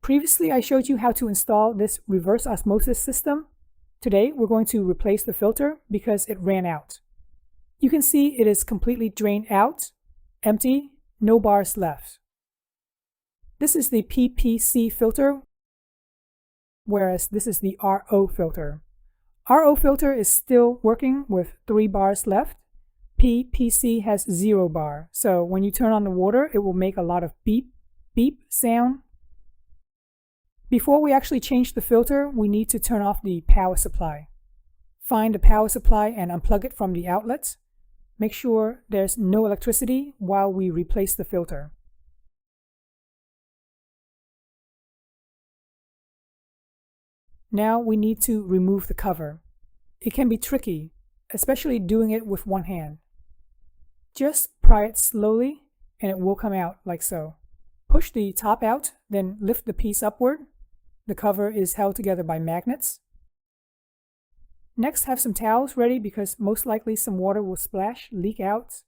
Previously, I showed you how to install this reverse osmosis system. Today, we're going to replace the filter because it ran out. You can see it is completely drained out, empty, no bars left. This is the PPC filter, whereas this is the RO filter. RO filter is still working with 3 bars left. PPC has 0 bar, so when you turn on the water, it will make a lot of beep, beep sound. Before we actually change the filter, we need to turn off the power supply. Find the power supply and unplug it from the outlets. Make sure there's no electricity while we replace the filter. Now we need to remove the cover. It can be tricky, especially doing it with one hand. Just pry it slowly and it will come out like so. Push the top out, then lift the piece upward. The cover is held together by magnets. Next, have some towels ready because most likely some water will splash, leak out.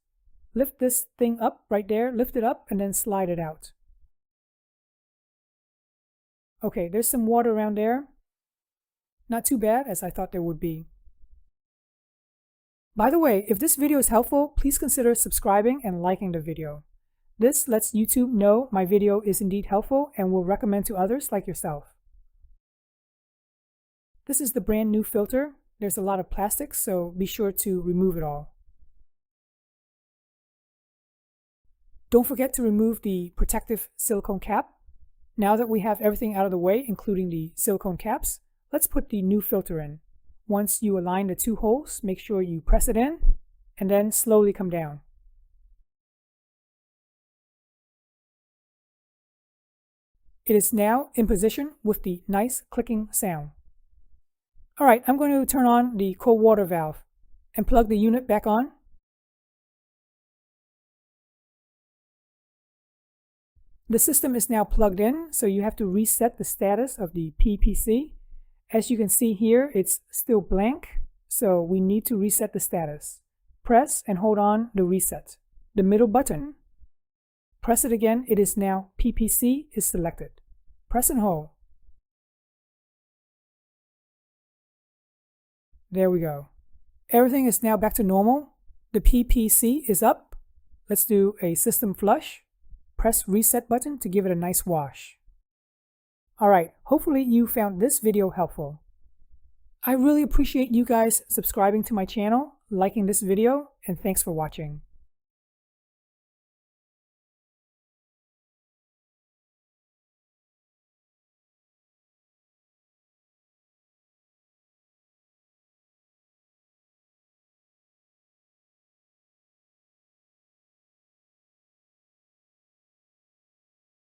Lift this thing up right there, lift it up, and then slide it out. Okay, there's some water around there. Not too bad as I thought there would be. By the way, if this video is helpful, please consider subscribing and liking the video. This lets YouTube know my video is indeed helpful and will recommend to others like yourself. This is the brand new filter. There's a lot of plastic, so be sure to remove it all. Don't forget to remove the protective silicone cap. Now that we have everything out of the way, including the silicone caps, let's put the new filter in. Once you align the 2 holes, make sure you press it in and then slowly come down. It is now in position with the nice clicking sound. Alright, I'm going to turn on the cold water valve and plug the unit back on. The system is now plugged in, so you have to reset the status of the PPC. As you can see here, it's still blank, so we need to reset the status. Press and hold on the reset. The middle button. Press it again, it is now PPC is selected. Press and hold. There we go. Everything is now back to normal. The PPC is up. Let's do a system flush. Press reset button to give it a nice wash. Alright, hopefully you found this video helpful. I really appreciate you guys subscribing to my channel, liking this video, and thanks for watching.